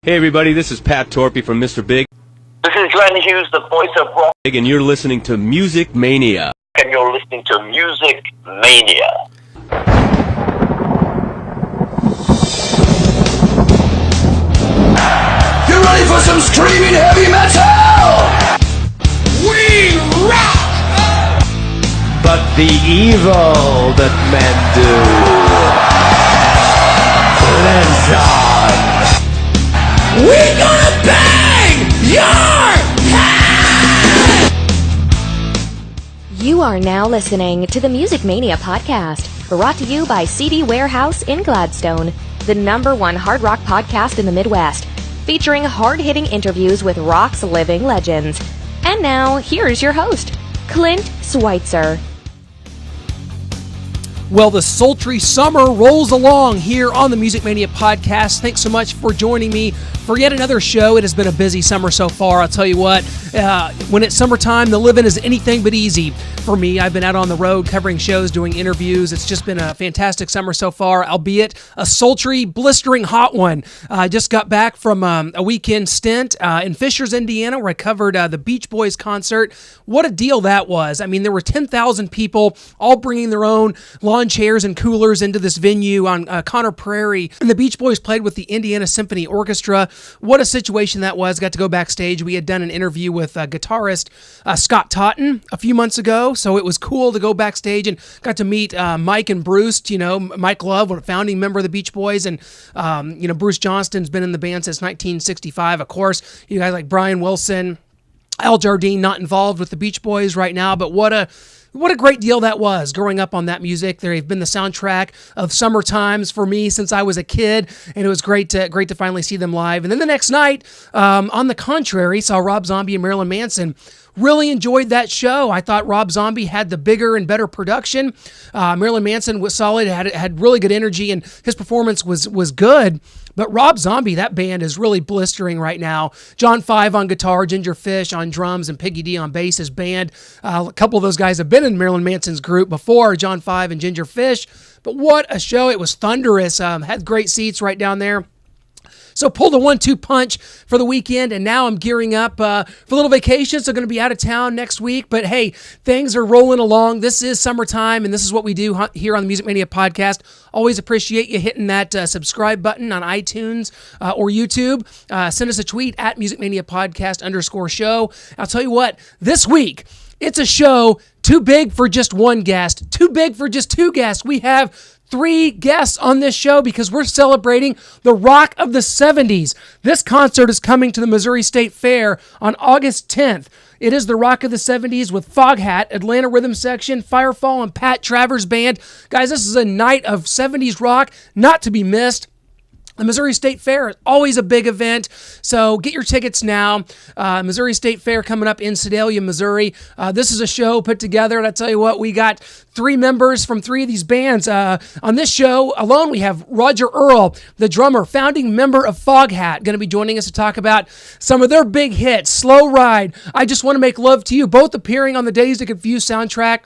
Hey everybody, this is Pat Torpy from Mr. Big. This is Glenn Hughes, the voice of rock. And you're listening to Music Mania. And you're listening to Music Mania. You ready for some screaming heavy metal? We rock! But the evil that men do lives on. We're gonna bang your head! You are now listening to the Music Mania podcast, brought to you by CD Warehouse in Gladstone, the #1 hard rock podcast in the Midwest, featuring hard-hitting interviews with rock's living legends. And now, here's your host, Clint Schweitzer. Well, the sultry summer rolls along here on the Music Mania podcast. Thanks so much for joining me for yet another show. It has been a busy summer so far. I'll tell you what, when it's summertime, the living is anything but easy for me. I've been out on the road covering shows, doing interviews. It's just been a fantastic summer so far, albeit a sultry, blistering hot one. I just got back from a weekend stint in Fishers, Indiana, where I covered the Beach Boys concert. What a deal that was. I mean, there were 10,000 people all bringing their own lawn chairs and coolers into this venue on Conner Prairie. And the Beach Boys played with the Indiana Symphony Orchestra. What a situation that was. Got to go backstage. We had done an interview with guitarist Scott Totten a few months ago, so it was cool to go backstage and got to meet Mike and Bruce. You know, Mike Love, a founding member of the Beach Boys, and Bruce Johnston's been in the band since 1965. Of course, you guys like Brian Wilson, Al Jardine, not involved with the Beach Boys right now, but what a great deal that was, growing up on that music. They've been the soundtrack of summer times for me since I was a kid, and it was great to finally see them live. And then the next night, on the contrary, saw Rob Zombie and Marilyn Manson. Really enjoyed that show. I thought Rob Zombie had the bigger and better production. Marilyn Manson was solid, had really good energy, and his performance was good. But Rob Zombie, that band is really blistering right now. John Five on guitar, Ginger Fish on drums, and Piggy D on bass, his band. A couple of those guys have been in Marilyn Manson's group before, John Five and Ginger Fish. But what a show. It was thunderous. Had great seats right down there. So pulled a 1-2 punch for the weekend, and now I'm gearing up for a little vacation. So going to be out of town next week. But hey, things are rolling along. This is summertime, and this is what we do here on the Music Mania podcast. Always appreciate you hitting that subscribe button on iTunes or YouTube. Send us a tweet at Music Mania Podcast _show. I'll tell you what, this week, it's a show too big for just one guest, too big for just two guests. We have 3 guests on this show because we're celebrating the rock of the 70s. This concert is coming to the Missouri State Fair on August 10th. It is the rock of the 70s with Foghat, Atlanta Rhythm Section, Firefall, and Pat Travers Band. Guys, this is a night of 70s rock not to be missed. The Missouri State Fair is always a big event, so get your tickets now. Missouri State Fair coming up in Sedalia, Missouri. This is a show put together, and I tell you what, we got 3 members from 3 of these bands. On this show alone, we have Roger Earl, the drummer, founding member of Foghat, going to be joining us to talk about some of their big hits, Slow Ride, I Just Want to Make Love to You, both appearing on the Days to Confuse soundtrack.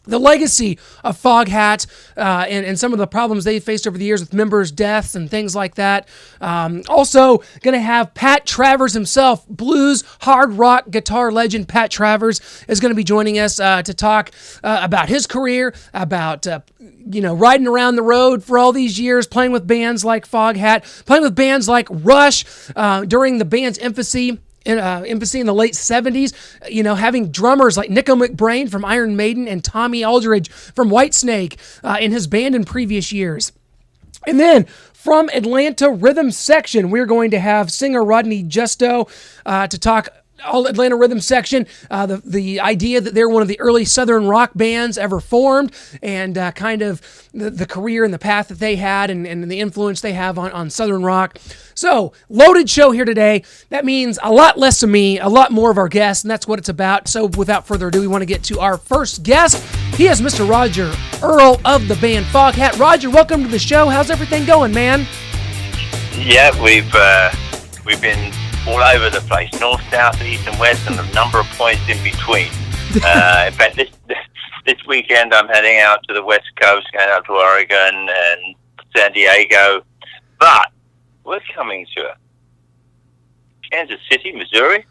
The legacy of Foghat and some of the problems they faced over the years with members' deaths and things like that. Also going to have Pat Travers himself, blues, hard rock guitar legend Pat Travers is going to be joining us to talk about his career, about riding around the road for all these years, playing with bands like Foghat, playing with bands like Rush during the band's infancy in the late 70s, having drummers like Nico McBrain from Iron Maiden and Tommy Aldridge from Whitesnake in his band in previous years. And then from Atlanta Rhythm Section, we're going to have singer Rodney Justo to talk all Atlanta Rhythm Section, the idea that they're one of the early Southern rock bands ever formed, and kind of the career and the path that they had and the influence they have on Southern rock. So, loaded show here today. That means a lot less of me, a lot more of our guests, and that's what it's about. So, without further ado, we want to get to our first guest. He is Mr. Roger Earl of the band Foghat. Roger, welcome to the show. How's everything going, man? Yeah, we've been all over the place, north, south, east, and west, and a number of points in between. In fact, this weekend I'm heading out to the West Coast, going out to Oregon and San Diego. But we're coming to Kansas City, Missouri.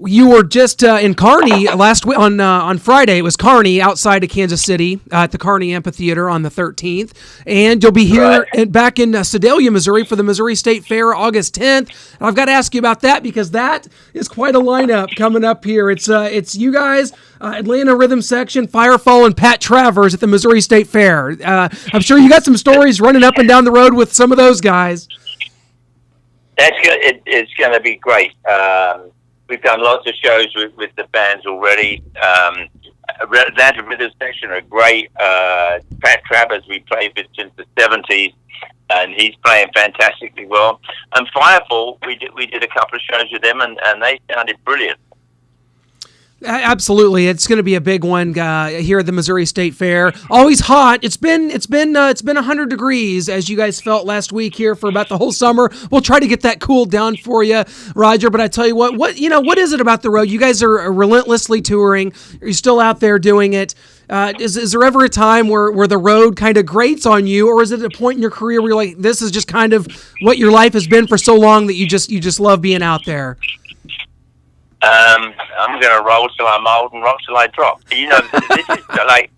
You were just in Kearney last week on Friday. It was Kearney outside of Kansas City at the Kearney Amphitheater on the 13th, and you'll be here back in Sedalia, Missouri for the Missouri State Fair August 10th. And I've got to ask you about that because that is quite a lineup coming up here. It's you guys, Atlanta Rythym Section, Firefall, and Pat Travers at the Missouri State Fair. I'm sure you got some stories running up and down the road with some of those guys. It's going to be great. We've done lots of shows with the bands already. Atlanta Rythym Section are great. Pat Travers we played with since the 70s, and he's playing fantastically well. And Firefall, we did a couple of shows with them, and they sounded brilliant. Absolutely, it's going to be a big one here at the Missouri State Fair. Always hot. It's been 100 degrees as you guys felt last week here for about the whole summer. We'll try to get that cooled down for you, Roger. But I tell you what is it about the road? You guys are relentlessly touring. Are you still out there doing it? Is there ever a time where the road kind of grates on you, or is it a point in your career where you're like, this is just kind of what your life has been for so long that you just love being out there? I'm going to roll till I'm old and rock till I drop. This is like,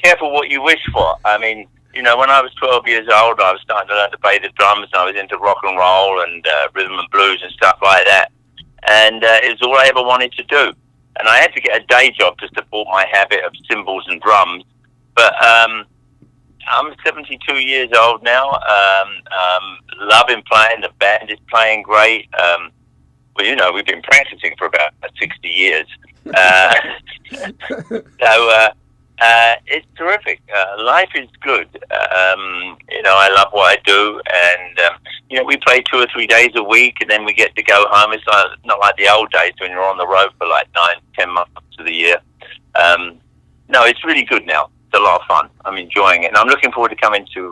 careful what you wish for. I mean, when I was 12 years old, I was starting to learn to play the drums, and I was into rock and roll and rhythm and blues and stuff like that. And it was all I ever wanted to do. And I had to get a day job to support my habit of cymbals and drums. But I'm 72 years old now. Loving playing. The band is playing great. We've been practicing for about 60 years. It's terrific. Life is good. I love what I do. And, we play 2 or 3 days a week, and then we get to go home. It's not like the old days when you're on the road for like 9-10 months of the year. No, it's really good now. It's a lot of fun. I'm enjoying it. And I'm looking forward to coming to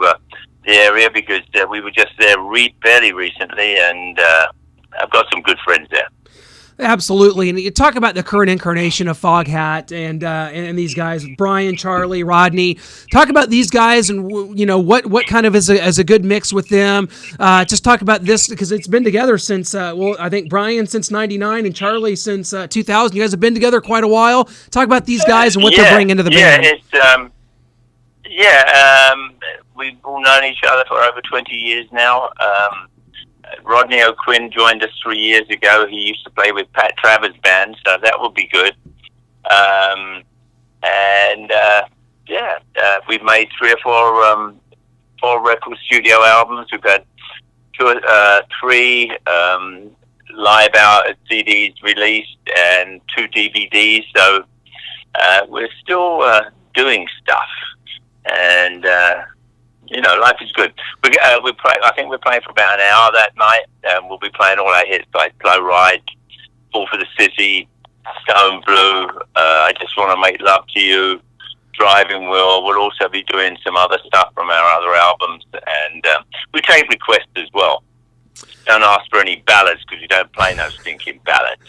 the area because we were just there fairly recently, and I've got some good friends there. Absolutely, and you talk about the current incarnation of Foghat and these guys, Brian, Charlie, Rodney. Talk about these guys and what kind of is a good mix with them. Just talk about this because it's been together since I think Brian since '99 and Charlie since 2000. You guys have been together quite a while. Talk about these guys and what they're bringing to the band. We've all known each other for over 20 years now. Rodney O'Quinn joined us 3 years ago. He used to play with Pat Travers' band, so that will be good. We've made 3 or 4 record studio albums. We've had 3 live out CDs released and 2 DVDs. So we're still doing stuff, and life is good. I think we're playing for about an hour that night, and we'll be playing all our hits like Slow Ride, Fall for the City, Stone Blue, I Just Want to Make Love to You, Driving Wheel. We'll also be doing some other stuff from our other albums, and we take requests as well. Don't ask for any ballads because you don't play no stinking ballads.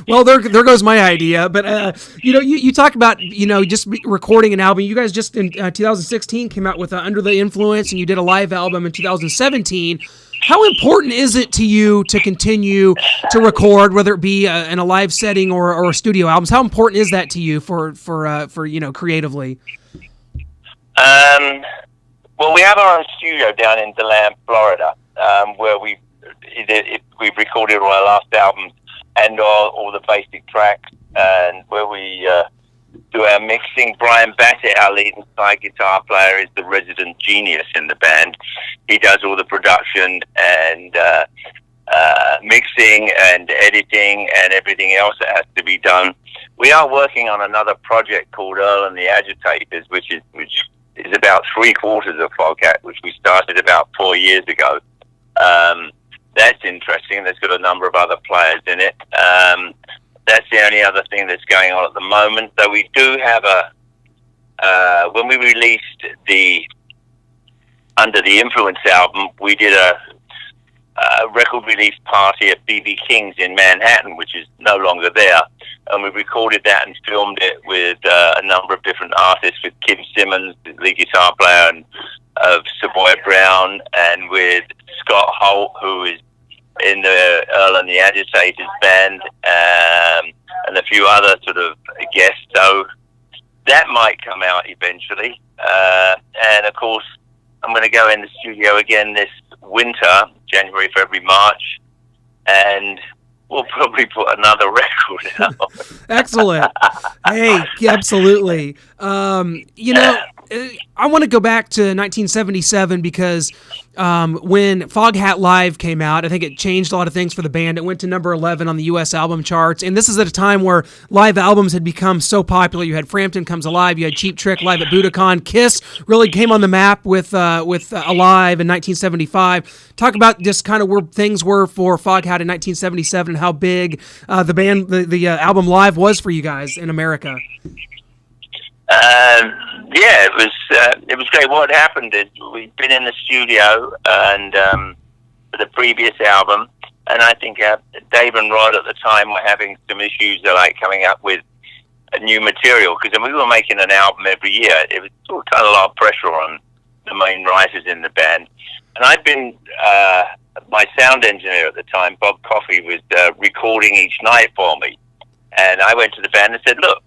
Well, there goes my idea. But you talk about just recording an album. You guys just in 2016 came out with Under the Influence, and you did a live album in 2017. How important is it to you to continue to record, whether it be in a live setting or studio albums? How important is that to you for creatively? Well, we have our own studio down in DeLand, Florida. Where we've recorded all our last albums and all the basic tracks, and where we do our mixing. Brian Bassett, our lead and slide guitar player, is the resident genius in the band. He does all the production and mixing and editing and everything else that has to be done. We are working on another project called Earl and the Agitators, which is about 3/4 of Foghat, which we started about 4 years ago. That's interesting. There's got a number of other players in it. That's the only other thing that's going on at the moment. Though we do have when we released the Under the Influence album, we did a record release party at BB King's in Manhattan, which is no longer there. And we recorded that and filmed it with a number of different artists, with Kim Simmons, the lead guitar player of Savoy Brown, and with Scott Holt, who is in the Earl and the Agitators band, and a few other sort of guests. So that might come out eventually. And of course, I'm going to go in the studio again this winter, January, February, March, and we'll probably put another record out. Excellent. Hey, absolutely. You know, I want to go back to 1977 because when Foghat Live came out, I think it changed a lot of things for the band. It went to number 11 on the U.S. album charts, and this is at a time where live albums had become so popular. You had Frampton Comes Alive, you had Cheap Trick live at Budokan. Kiss really came on the map with Alive in 1975. Talk about just kind of where things were for Foghat in 1977 and how big the band, the album Live was for you guys in America. Yeah, it was great. What happened is we'd been in the studio and for the previous album, and I think Dave and Rod at the time were having some issues, like coming up with new material, because we were making an album every year. It was sort of kind of a lot of pressure on the main writers in the band, and I'd been my sound engineer at the time, Bob Coffey, was recording each night for me, and I went to the band and said, "Look,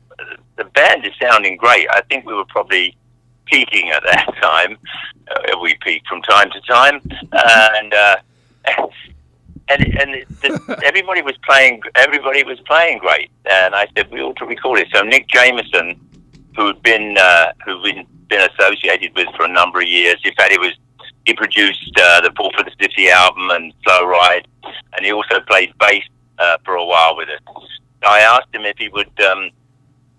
the band is sounding great." I think we were probably peaking at that time. We peaked from time to time, and everybody was playing. Everybody was playing great, and I said we ought to record it. So Nick Jameson, who'd been associated with for a number of years. In fact, he produced the Paul for the City album and Slow Ride, and he also played bass for a while with us. I asked him if he would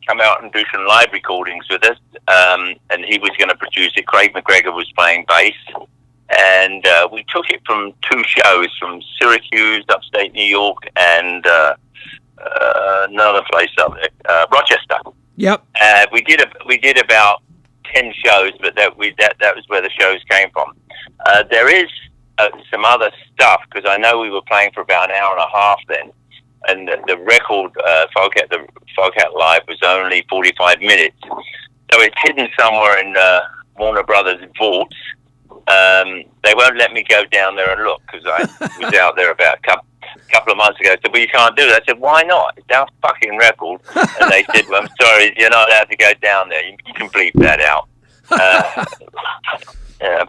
come out and do some live recordings with us, and he was going to produce it. Craig McGregor was playing bass, and we took it from two shows, from Syracuse, upstate New York, and another place up there, Rochester. Yep. We did about 10 shows, but that was where the shows came from. There is some other stuff, because I know we were playing for about an hour and a half then. And the record, Foghat Live, was only 45 minutes. So it's hidden somewhere in Warner Brothers' vaults. They won't let me go down there and look, because I was out there about a couple of months ago. I said, well, you can't do that. I said, why not? It's our fucking record. And they said, well, I'm sorry, you're not allowed to go down there. You can bleep that out.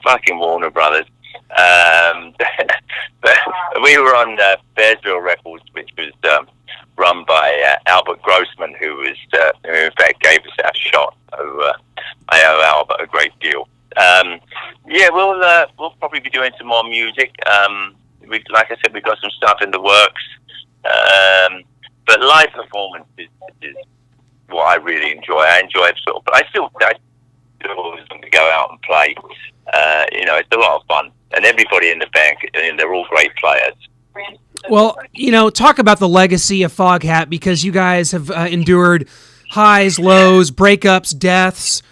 Fucking Warner Brothers. But we were on Bearsville Records, which was run by Albert Grossman, who in fact gave us our shot. So I owe Albert a great deal. Yeah, we'll probably be doing some more music. Like I said, we've got some stuff in the works. But live performance is what I really enjoy. I enjoy it sort of, but I still always want to go out and play. It's a lot of fun. And everybody in the band, they're all great players. Well, talk about the legacy of Foghat, because you guys have endured highs, lows, breakups, deaths,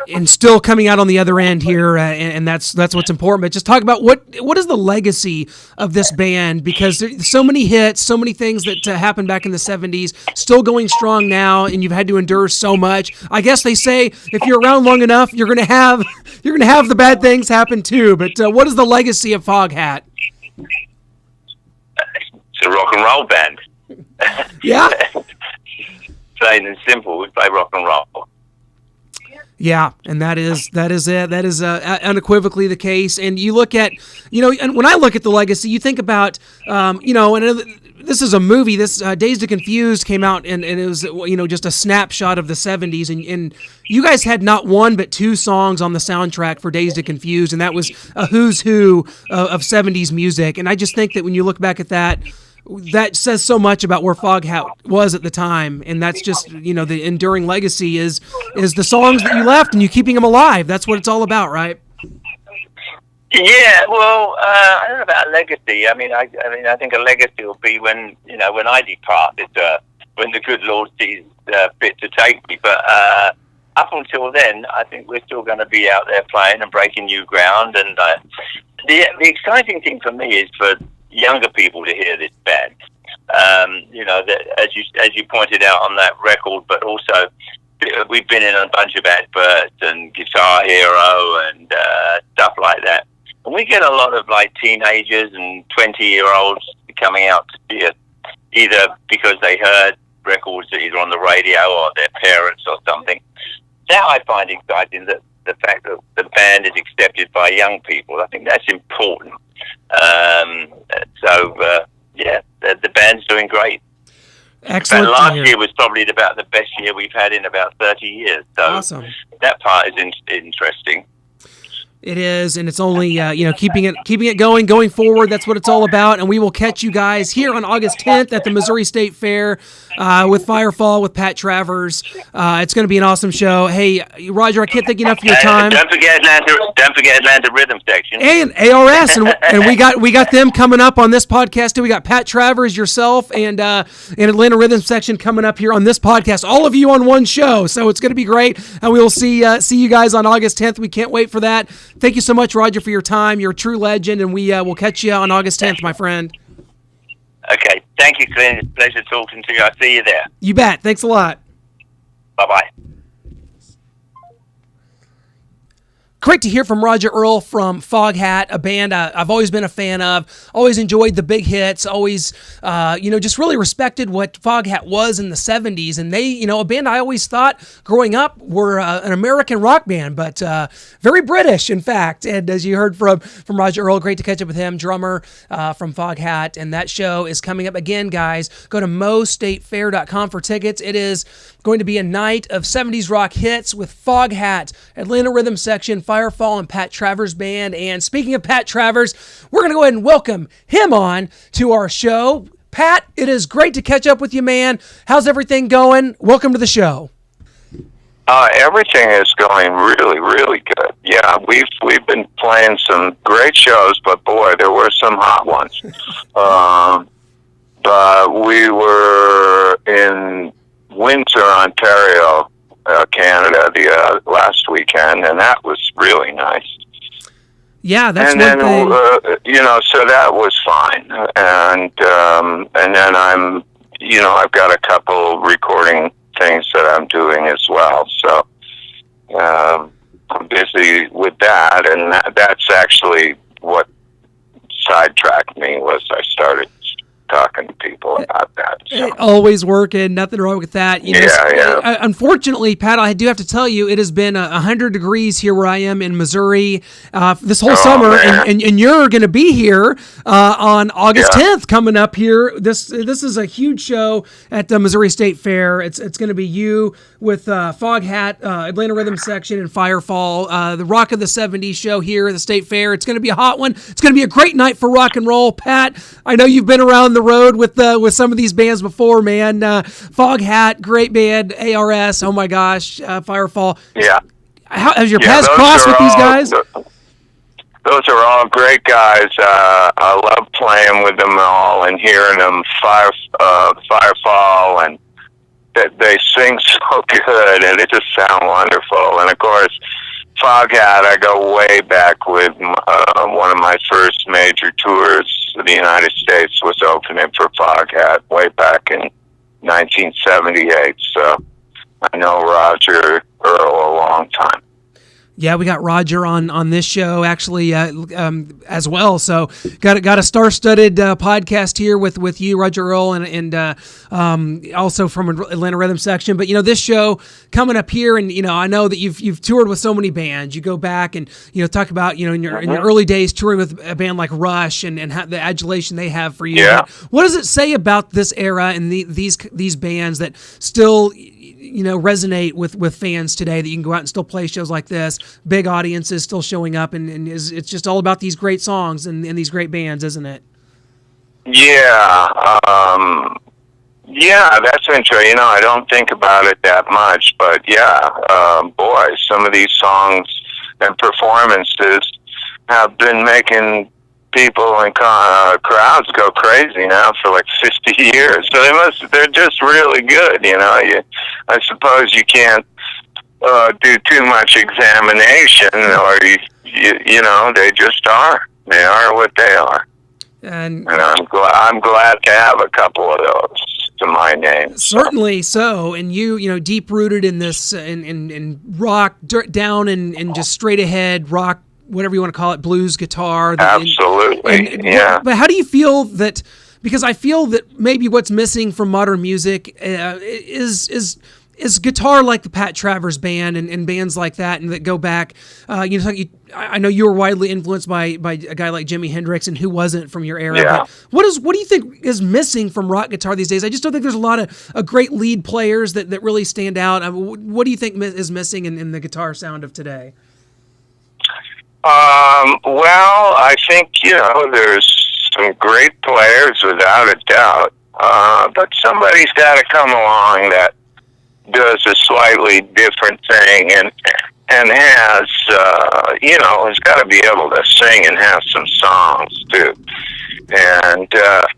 and still coming out on the other end here, and that's what's important. But just talk about what is the legacy of this band, because there's so many hits, so many things that happened back in the 70s, still going strong now, and you've had to endure so much. I guess they say if you're around long enough, you're gonna have the bad things happen too. But what is the legacy of Foghat? It's a rock and roll band. Yeah. Plain and simple, we play rock and roll. Yeah, and that is it. That is unequivocally the case. And you look at, and when I look at the legacy, you think about, and this is a movie. This Dazed and Confused came out, and it was, just a snapshot of the 70s. And you guys had not one but two songs on the soundtrack for Dazed and Confused, and that was a who's who of 70s music. And I just think that when you look back at that says so much about where Foghat was at the time, and that's just the enduring legacy is the songs that you left and you keeping them alive. That's what it's all about, right? Yeah, well, I don't know about legacy. I mean, I think a legacy will be when I depart. It's when the good Lord sees fit to take me. But up until then, I think we're still going to be out there playing and breaking new ground. And the exciting thing for me is for younger people to hear this band. That as you pointed out on that record, but also we've been in a bunch of adverts and Guitar Hero and stuff like that. And we get a lot of like teenagers and 20-year-olds coming out to see it, either because they heard records either on the radio or their parents or something. Now I find exciting that the fact that the band is accepted by young people. I think that's important. The band's doing great. Excellent. And last year was probably about the best year we've had in about 30 years. So awesome. That part is interesting. It is, and it's only keeping it going forward. That's what it's all about. And we will catch you guys here on August 10th at the Missouri State Fair with Firefall with Pat Travers. It's going to be an awesome show. Hey, Roger, I can't thank you enough for your time. Don't forget Atlanta Rhythm section And ARS, and we got them coming up on this podcast too. We got Pat Travers, yourself, and Atlanta Rhythm section coming up here on this podcast. All of you on one show, so it's going to be great. And we will see you guys on August 10th. We can't wait for that. Thank you so much, Roger, for your time. You're a true legend, and we will catch you on August 10th, my friend. Okay. Thank you, Clint. It's a pleasure talking to you. I'll see you there. You bet. Thanks a lot. Bye-bye. Great to hear from Roger Earl from Foghat, a band I've always been a fan of, always enjoyed the big hits, always, just really respected what Foghat was in the 70s. And they, a band I always thought growing up were an American rock band, but very British, in fact. And as you heard from Roger Earl, great to catch up with him, drummer from Foghat. And that show is coming up again, guys. Go to mostatefair.com for tickets. It is going to be a night of 70s rock hits with Foghat, Atlanta Rhythm section, Firefall, and Pat Travers Band. And speaking of Pat Travers, we're going to go ahead and welcome him on to our show. Pat, it is great to catch up with you, man. How's everything going? Welcome to the show. Everything is going really, really good. Yeah, we've been playing some great shows, but boy, there were some hot ones. But we were in Windsor, Ontario, Canada, the last weekend, and that was really nice. Yeah, that's and one then, thing. So that was fine. And then I've got a couple recording things that I'm doing as well. So I'm busy with that, and that's actually what sidetracked me was I started talking to people about that. So. Always working, nothing wrong with that. Yeah. Unfortunately, Pat, I do have to tell you, it has been 100 degrees here where I am in Missouri this whole summer, and you're going to be here on August 10th coming up here. This is a huge show at the Missouri State Fair. It's going to be you with Foghat, Atlanta Rhythm section, and Firefall, the Rock of the 70s show here at the State Fair. It's going to be a hot one. It's going to be a great night for rock and roll. Pat, I know you've been around the road with some of these bands before, man. Foghat, great band. ARS, oh my gosh, Firefall. Yeah. Has your paths crossed with these guys? Those are all great guys. I love playing with them all and hearing them. Firefall, and they sing so good, and it just sounds wonderful. And of course, Foghat, I go way back with one of my first major tours of the United States was opening for Foghat way back in 1978. So I know Roger Earl a long time. Yeah, we got Roger on this show actually as well. So got a star-studded podcast here with you, Roger Earl, and also from Atlanta Rhythm section. But this show coming up here, and I know that you've toured with so many bands. You go back and talk about in your early days touring with a band like Rush and how the adulation they have for you. Yeah. What does it say about this era and these bands that still resonate with fans today, that you can go out and still play shows like this, big audiences still showing up, and it's just all about these great songs and these great bands, isn't it? Yeah. That's interesting. I don't think about it that much, but boy, some of these songs and performances have been making people and crowds go crazy now for like 50 years. So they're just really good. I suppose you can't do too much examination, or they just are. They are what they are. And I'm glad to have a couple of those to my name. Certainly so. And you deep rooted in this in rock, down and just straight ahead rock, whatever you want to call it, blues guitar. Absolutely, yeah. But how do you feel that because I feel that maybe what's missing from modern music is guitar like the Pat Travers band and bands like that, and that go back. I know you were widely influenced by a guy like Jimi Hendrix, and who wasn't from your era. Yeah. But what do you think is missing from rock guitar these days? I just don't think there's a lot of great lead players that really stand out. What do you think is missing in the guitar sound of today? Well, I think, there's some great players without a doubt. But somebody's got to come along that does a slightly different thing and has, has got to be able to sing and have some songs too. And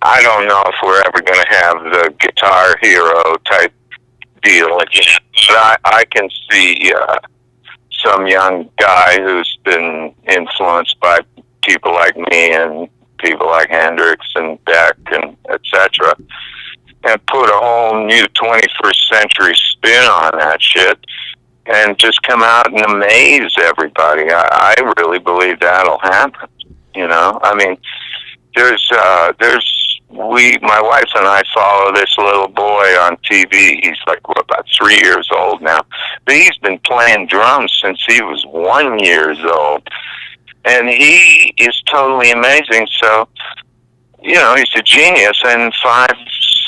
I don't know if we're ever going to have the guitar hero type deal again. But I can see some young guy who's been influenced by people like me and people like Hendrix and Beck and etc. and put a whole new 21st century spin on that shit and just come out and amaze everybody. I really believe that'll happen. I mean, my wife and I follow this little boy on TV. He's like, about 3 years old now. But he's been playing drums since he was 1 year old. And he is totally amazing. So, he's a genius. And 5,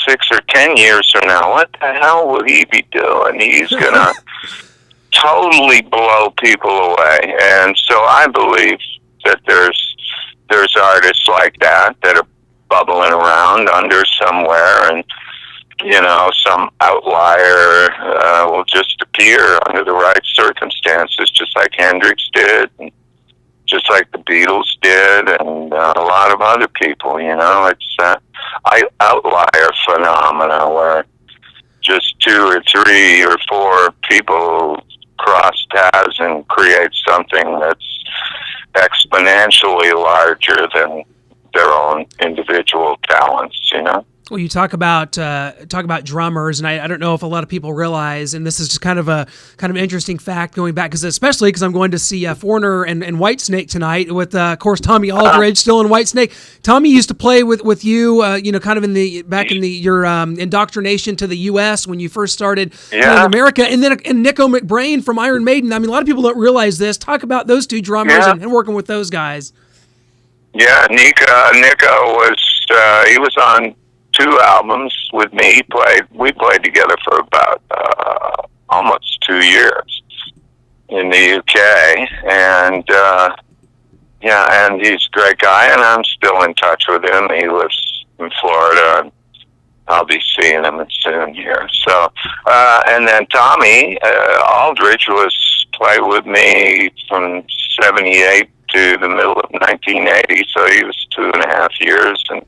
6, or 10 years from now, what the hell will he be doing? He's going to totally blow people away. And so I believe that there's artists like that are bubbling around under somewhere, and some outlier will just appear under the right circumstances, just like Hendrix did, and just like the Beatles did, and a lot of other people. It's outlier phenomena where just 2 or 3 or 4 people cross paths and create something that's exponentially larger than their own individual talents, Well, you talk about drummers, and I don't know if a lot of people realize, and this is just kind of an interesting fact going back, especially because I'm going to see Foreigner and Whitesnake tonight with, of course, Tommy Aldridge still in Whitesnake. Tommy used to play with you, kind of in your indoctrination to the U.S. when you first started in America, and then Nico McBrain from Iron Maiden. I mean, a lot of people don't realize this. Talk about those two drummers and working with those guys. Yeah, Nico was he was on 2 albums with me. We played together for about almost 2 years in the UK, and and he's a great guy, and I'm still in touch with him. He lives in Florida, and I'll be seeing him soon here. So, and then Tommy Aldridge played with me from '78 to the middle of 1980, so he was 2.5 years, and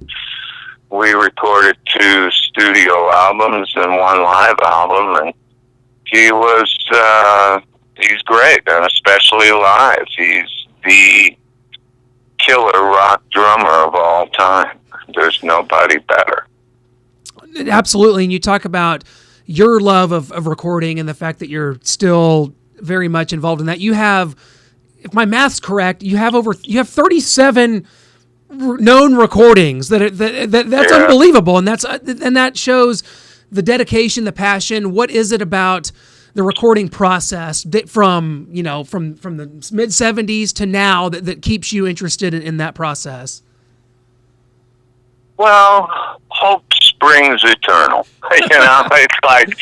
we recorded 2 studio albums and 1 live album, and he's great, and especially live. He's the killer rock drummer of all time. There's nobody better. Absolutely, and you talk about your love of recording and the fact that you're still very much involved in that. You have, if my math's correct, you have 37 known recordings. That's unbelievable, and that shows the dedication, the passion. What is it about the recording process from the mid '70s to now that keeps you interested in that process? Well, hope springs eternal. It's like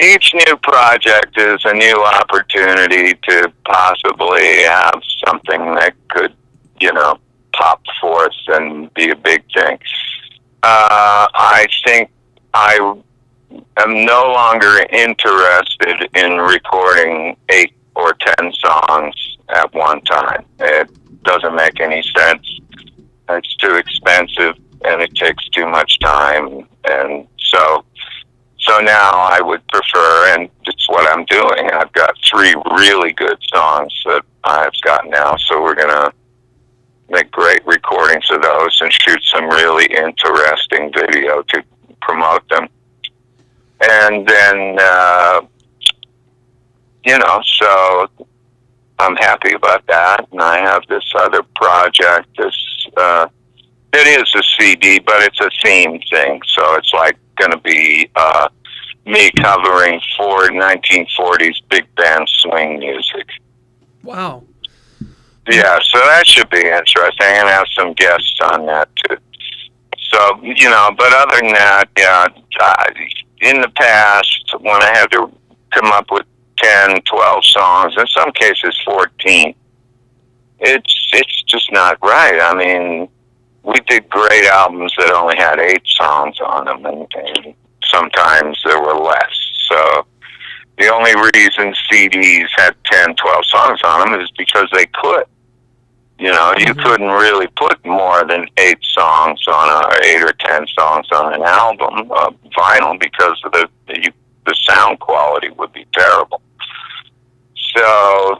each new project is a new opportunity to possibly have something that could, pop forth and be a big thing. I think I am no longer interested in recording 8 or 10 songs at one time. It doesn't make any sense. It's too expensive, and it takes too much time, and so now I would prefer, and it's what I'm doing. I've got 3 really good songs that I've got now, so we're gonna make great recordings of those and shoot some really interesting video to promote them, and then so I'm happy about that. And I have this other project, this It is a CD, but it's a theme thing, so it's like going to be me covering 1940s big band swing music. Wow. Yeah, so that should be interesting, and have some guests on that too. So, but other than that, yeah, in the past, when I had to come up with 10, 12 songs, in some cases 14, it's just not right. I mean, we did great albums that only had 8 songs on them, and sometimes there were less. So the only reason CDs had 10, 12 songs on them is because they could. You couldn't really put more than 8 songs on 8 or 10 songs on an album, vinyl, because of the sound quality would be terrible. So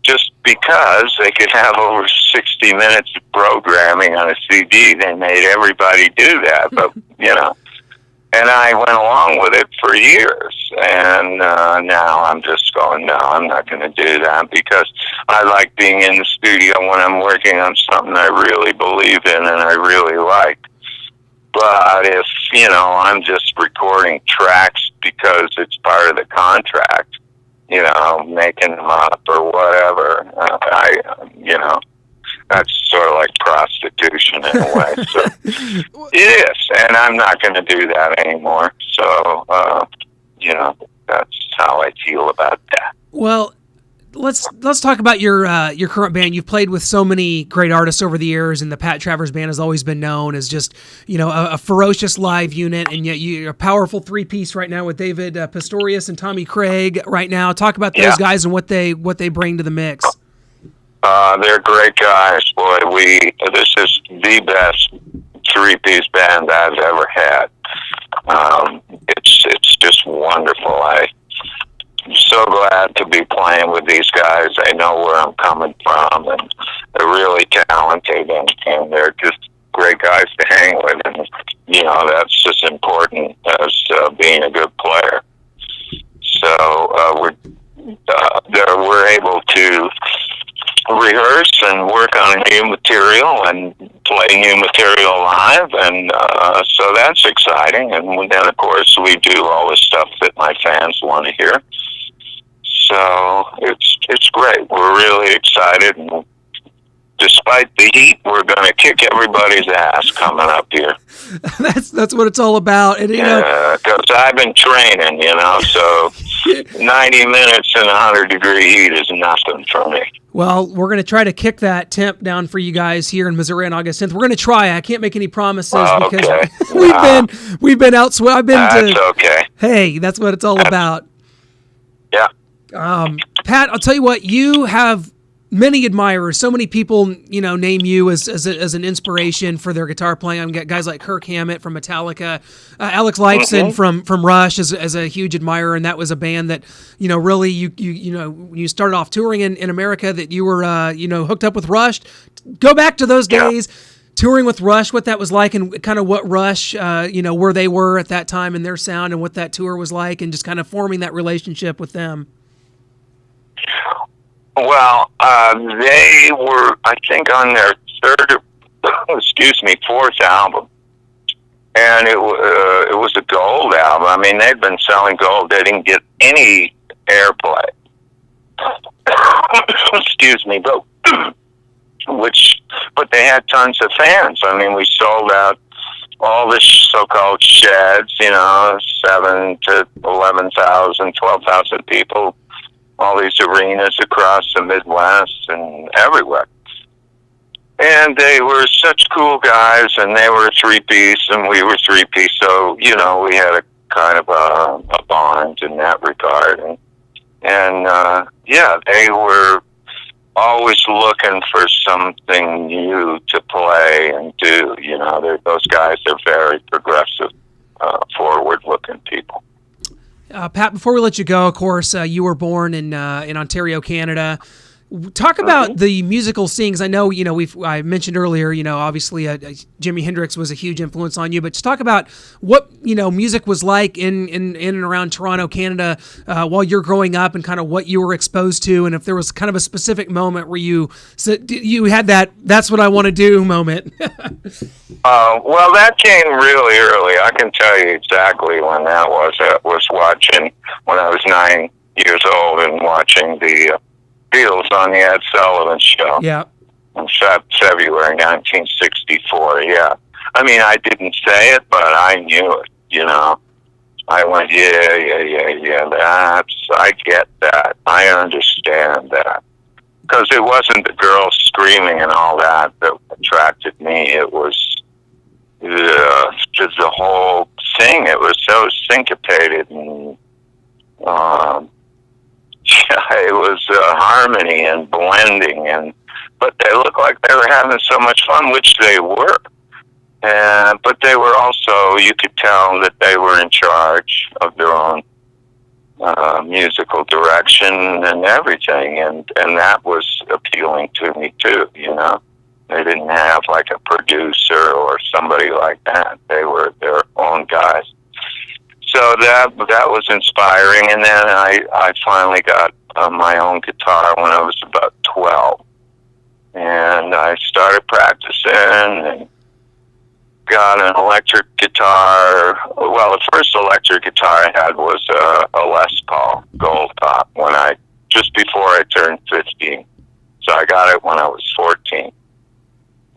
just because they could have over 60 minutes of programming on a CD, they made everybody do that. But, and I went along with it for years. And now I'm just going, no, I'm not going to do that, because I like being in the studio when I'm working on something I really believe in and I really like. But if, I'm just recording tracks because it's part of the contract, making them up or whatever, that's sort of like prostitution in a way. So it is, and I'm not going to do that anymore. So, that's how I feel about that. Well, let's talk about your current band. You've played with so many great artists over the years, and the Pat Travers Band has always been known as just a ferocious live unit, and yet you're a powerful 3-piece right now with David Pastorius and Tommy Craig right now. Talk about those guys and what they bring to the mix. They're great guys, boy. This is the best 3-piece band I've ever had. It's just wonderful. I'm so glad to be playing with these guys. They know where I'm coming from, and they're really talented, and they're just great guys to hang with. And that's just important as being a good player. So we're able to rehearse and work on new material and play new material live, and so that's exciting. And then, of course, we do all the stuff that my fans want to hear. So it's great. We're really excited, and despite the heat, we're going to kick everybody's ass coming up here. That's what it's all about. And because I've been training, so 90 minutes in 100-degree heat is nothing for me. Well, we're going to try to kick that temp down for you guys here in Missouri on August 10th. We're going to try. I can't make any promises because we've been out. I've been That's okay. Hey, that's what it's all about. Yeah. Pat, I'll tell you what. You have many admirers. So many people, name you as an inspiration for their guitar playing. I've got guys like Kirk Hammett from Metallica, Alex Lifeson from Rush as a huge admirer, and that was a band that, really you started off touring in America, that you were hooked up with Rush. Go back to those days, touring with Rush, what that was like, and kind of what Rush, where they were at that time and their sound, and what that tour was like, and just kind of forming that relationship with them. Well, they were, I think, on their fourth album, and it was a gold album. I mean, they'd been selling gold. They didn't get any airplay. But they had tons of fans. I mean, we sold out all the so-called sheds, 7 to 11,000, 12,000 people. All these arenas across the Midwest and everywhere. And they were such cool guys, and they were 3-piece, and we were 3-piece, so, we had a kind of a bond in that regard. And they were always looking for something new to play and do. Those guys are very progressive, forward-looking people. Pat, before we let you go, of course, you were born in Ontario, Canada. Talk about the musical scenes. I know, I mentioned earlier, obviously Jimi Hendrix was a huge influence on you, but just talk about what, music was like in and around Toronto, Canada, while you're growing up, and kind of what you were exposed to, and if there was kind of a specific moment where you had that's what I want to do moment. Well, that came really early. I can tell you exactly when that was. I was watching when I was 9 years old and watching the Beatles on the Ed Sullivan Show. Yeah. In February 1964, yeah. I mean, I didn't say it, but I knew it, I went, yeah, I get that. I understand that. Because it wasn't the girls screaming and all that attracted me. It was just the whole thing. It was so syncopated and it was harmony and blending, but they looked like they were having so much fun, which they were. But they were also, you could tell that they were in charge of their own musical direction and everything, and that was appealing to me too. They didn't have like a producer or somebody like that. They were their own guys. So that was inspiring, and then I finally got my own guitar when I was about 12, and I started practicing and got an electric guitar. Well, the first electric guitar I had was a Les Paul Gold Top just before I turned 15. So I got it when I was 14.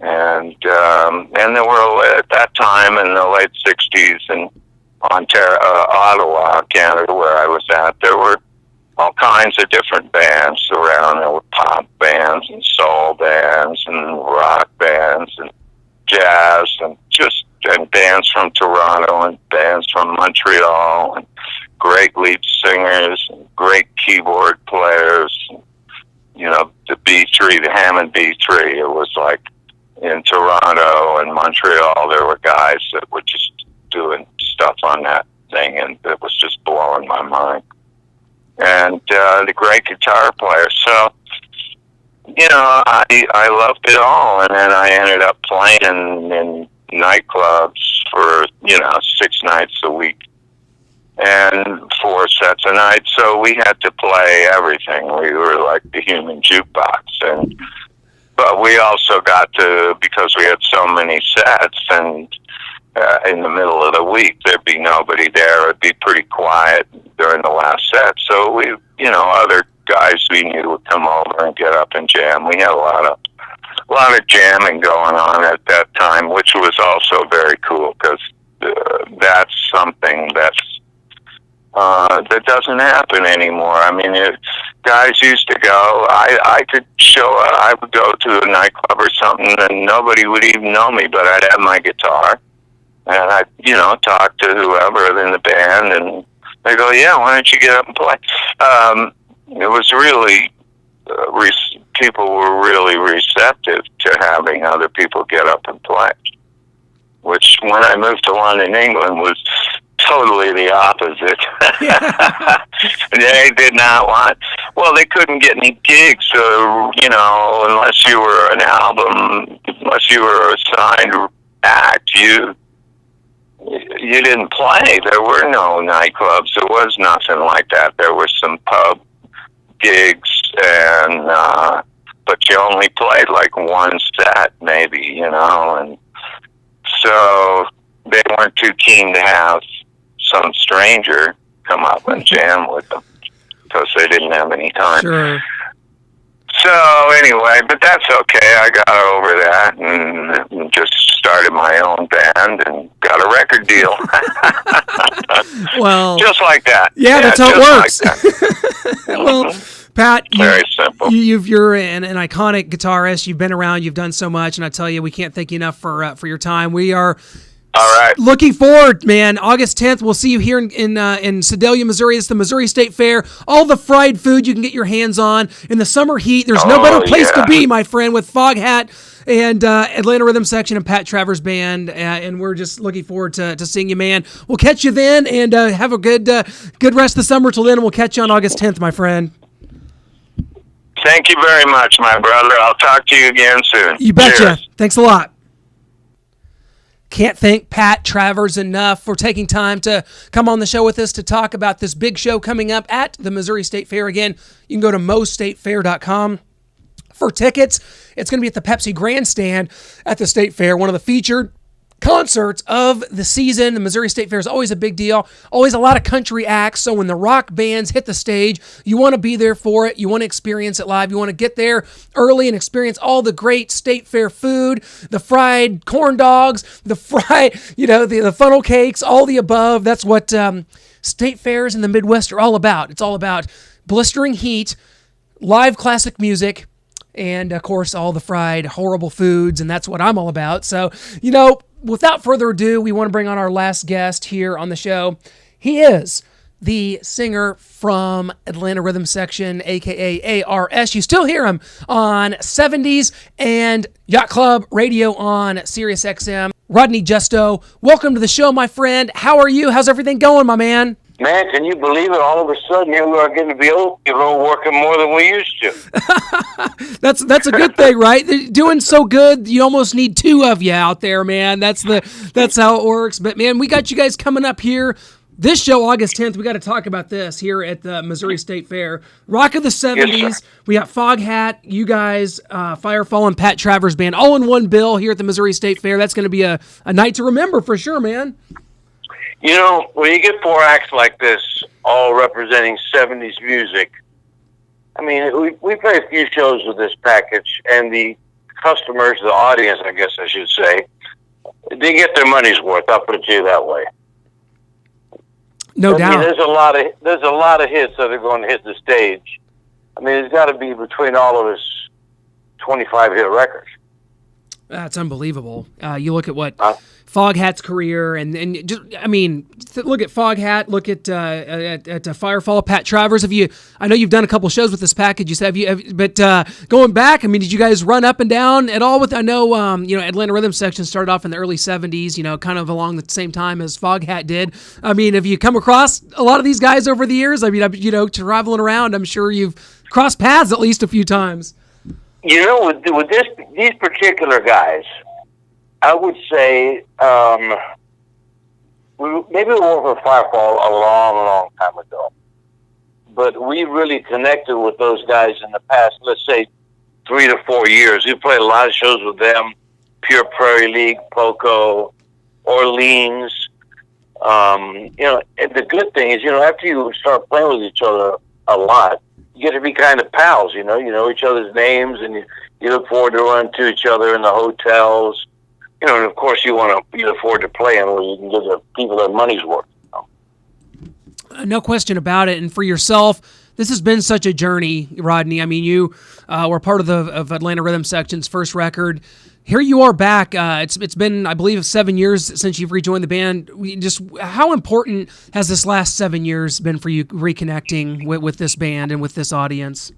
And there were, at that time in the late 60s in Ottawa, Canada, where I was at, there were all kinds of different bands around. There were pop bands and soul bands and rock bands and jazz and bands from Toronto and bands from Montreal and great lead singers and great keyboard players. The B3, the Hammond B3, it was like in Toronto and Montreal, there were guys that were just doing stuff on that thing, and it was just blowing my mind. And the great guitar player. So, I loved it all, and then I ended up playing in nightclubs for 6 nights a week and 4 sets a night. So we had to play everything. We were like the human jukebox, but we also got to, because we had so many sets, and in the middle of the week there'd be nobody there. It'd be pretty quiet during the last set. So we, other guys we knew would come over and get up and jam. We had a lot of jamming going on at that time, which was also very cool, because that's something that doesn't happen anymore. I mean, guys used to go. I could show up. I would go to a nightclub or something, and nobody would even know me, but I'd have my guitar, and I'd talk to whoever in the band, and they go, "Yeah, why don't you get up and play?" It was really people were really receptive to having other people get up and play, which when I moved to London, England, was totally the opposite. They did not want, they couldn't get any gigs, unless you were an album, unless you were a signed act, you didn't play. There were no nightclubs. There was nothing like that. There were some pub gigs, and but you only played like one set, maybe, and so they weren't too keen to have some stranger come up and jam with them, because they didn't have any time. Sure. So anyway, but that's okay. I got over that and just started my own band and got a record deal. Well, just like that. Yeah, that's how it works. Like Well, Pat, very simple. You're an iconic guitarist. You've been around. You've done so much, and I tell you, we can't thank you enough for your time. We are all right. Looking forward, man. August 10th, we'll see you here in Sedalia, Missouri. It's the Missouri State Fair. All the fried food you can get your hands on in the summer heat. There's no better place to be, my friend, with Foghat and Atlanta Rhythm Section and Pat Travers Band. And we're just looking forward to seeing you, man. We'll catch you then, and have a good rest of the summer till then. And we'll catch you on August 10th, my friend. Thank you very much, my brother. I'll talk to you again soon. You betcha. Cheers. Thanks a lot. Can't thank Pat Travers enough for taking time to come on the show with us to talk about this big show coming up at the Missouri State Fair. Again, you can go to mostatefair.com for tickets. It's going to be at the Pepsi Grandstand at the State Fair, one of the featured concerts of the season. The Missouri State Fair is always a big deal, always a lot of country acts. So when the rock bands hit the stage, you want to be there for it. You want to experience it live. You want to get there early and experience all the great State Fair food, the fried corn dogs, the fried, the funnel cakes, all the above. That's what State Fairs in the Midwest are all about. It's all about blistering heat, live classic music, and of course all the fried horrible foods, and that's what I'm all about. So, without further ado, we want to bring on our last guest here on the show. He is the singer from Atlanta Rhythm Section, a.k.a. ARS. You still hear him on 70s and Yacht Club Radio on Sirius XM. Rodney Justo, welcome to the show, my friend. How are you? How's everything going, my man? Man, can you believe it? All of a sudden, here we are getting to be old. You're working more than we used to. That's a good thing, right? They're doing so good, you almost need two of you out there, man. That's how it works. But man, we got you guys coming up here. This show, August 10th, we got to talk about this here at the Missouri State Fair. Rock of the 70s. Yes, we got Foghat, you guys, Firefall, and Pat Travers Band, all in one bill here at the Missouri State Fair. That's going to be a night to remember for sure, man. When you get four acts like this, all representing 70s music, I mean, we play a few shows with this package, and the customers, the audience, I guess I should say, they get their money's worth. I'll put it to you that way. No doubt. I mean, there's a lot of hits that are going to hit the stage. I mean, there's got to be between all of us 25 hit records. That's unbelievable. You look at what Foghat's career, and just, I mean, look at Foghat, look at Firefall, Pat Travers. I know you've done a couple shows with this package. You said, but going back, I mean, did you guys run up and down at all with? I know, Atlanta Rhythm Section started off in the early '70s, kind of along the same time as Foghat did. I mean, have you come across a lot of these guys over the years? I mean, traveling around, I'm sure you've crossed paths at least a few times. With these particular guys, I would say maybe we worked with Firefall a long, long time ago. But we really connected with those guys in the past, let's say, 3 to 4 years. We played a lot of shows with them, Pure Prairie League, Poco, Orleans. And the good thing is, after you start playing with each other a lot, you get to be kind of pals, you know each other's names, and you look forward to running to each other in the hotels. And of course you look forward to playing where you can give the people their money's worth. No question about it. And for yourself, this has been such a journey, Rodney. I mean, you were part of Atlanta Rhythm Section's first record. Here you are back. It's been, I believe, 7 years since you've rejoined the band. How important has this last 7 years been for you reconnecting with this band and with this audience?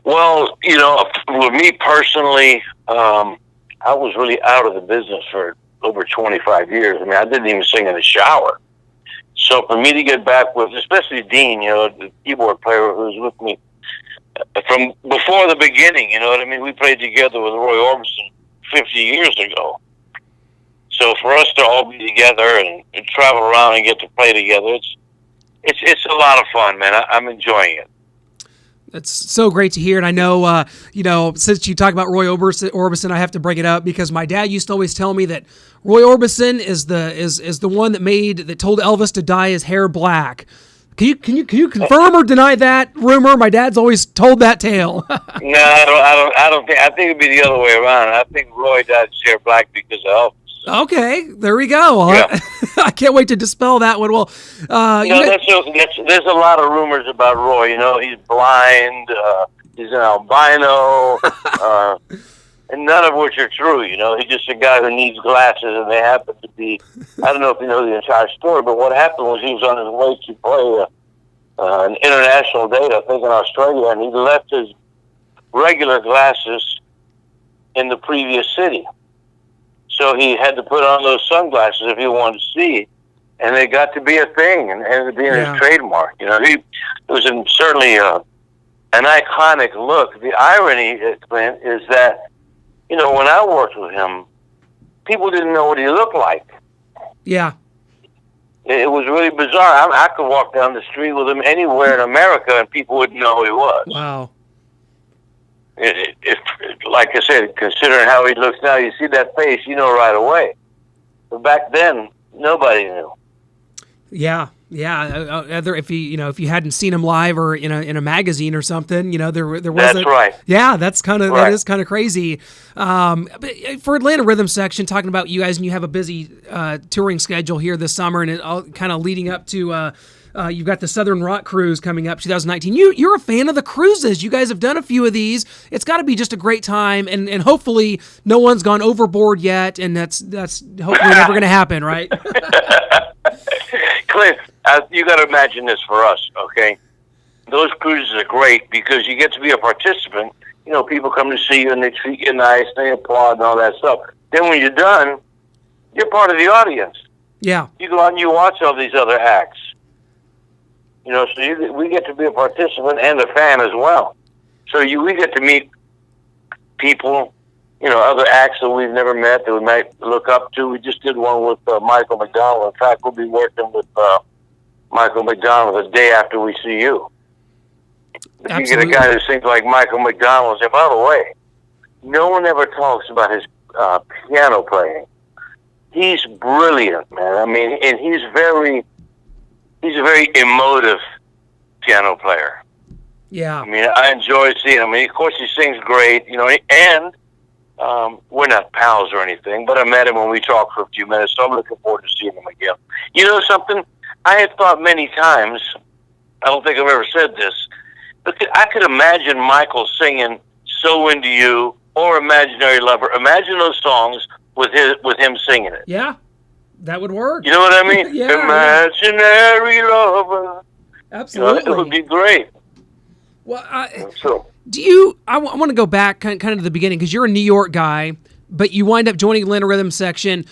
Well, with me personally, I was really out of the business for over 25 years. I mean, I didn't even sing in the shower. So for me to get back with, especially Dean, the keyboard player who was with me from before the beginning, you know what I mean? We played together with Roy Orbison 50 years ago. So for us to all be together and travel around and get to play together, it's a lot of fun, man. I'm enjoying it. That's so great to hear. And I know, since you talk about Roy Orbison, I have to bring it up because my dad used to always tell me that Roy Orbison is the one that told Elvis to dye his hair black. Can you confirm or deny that rumor? My dad's always told that tale. No, I don't think. I think it'd be the other way around. I think Roy dyed his hair black because of Elvis. Okay, there we go. Well, yeah. I can't wait to dispel that one. Well, there's a lot of rumors about Roy. He's blind. He's an albino. And none of which are true, He's just a guy who needs glasses, and they happen to be, I don't know if you know the entire story, but what happened was he was on his way to play an international date, I think in Australia, and he left his regular glasses in the previous city. So he had to put on those sunglasses if he wanted to see, and they got to be a thing, and ended up being his trademark. He was certainly an iconic look. The irony, Clint, is that, you know, when I worked with him, people didn't know what he looked like. Yeah. It was really bizarre. I could walk down the street with him anywhere in America, and people wouldn't know who he was. Wow. Like I said, considering how he looks now, you see that face, you know right away. But back then, nobody knew. Yeah. If you hadn't seen him live or in a magazine or something, you know, there was. That's right. Yeah, that is kind of crazy. But for Atlanta Rhythm Section, talking about you guys, and you have a busy touring schedule here this summer, and it all kind of leading up to. You've got the Southern Rock Cruise coming up 2019. You're a fan of the cruises. You guys have done a few of these. It's got to be just a great time, and hopefully no one's gone overboard yet, and that's hopefully never going to happen, right? Cliff, you got to imagine this for us, okay? Those cruises are great because you get to be a participant. You know, people come to see you and they treat you nice, they applaud and all that stuff. Then when you're done, you're part of the audience. Yeah. You go out and you watch all these other acts. You know, so we get to be a participant and a fan as well. So we get to meet people, you know, other acts that we've never met that we might look up to. We just did one with Michael McDonald. In fact, we'll be working with Michael McDonald the day after we see you. If you get a guy who sings like Michael McDonald, and by the way, no one ever talks about his piano playing. He's brilliant, man. I mean, and he's a very emotive piano player. Yeah. I mean, I enjoy seeing him. I mean, of course, he sings great, you know, and we're not pals or anything, but I met him when we talked for a few minutes, so I'm looking forward to seeing him again. You know something? I had thought many times, I don't think I've ever said this, but I could imagine Michael singing So Into You or Imaginary Lover. Imagine those songs with him singing it. Yeah. That would work. You know what I mean? Yeah, Imaginary Lover. Absolutely. You know, it would be great. Well, I want to go back kind of to the beginning, because you're a New York guy, but you wind up joining Atlanta Rhythm Section.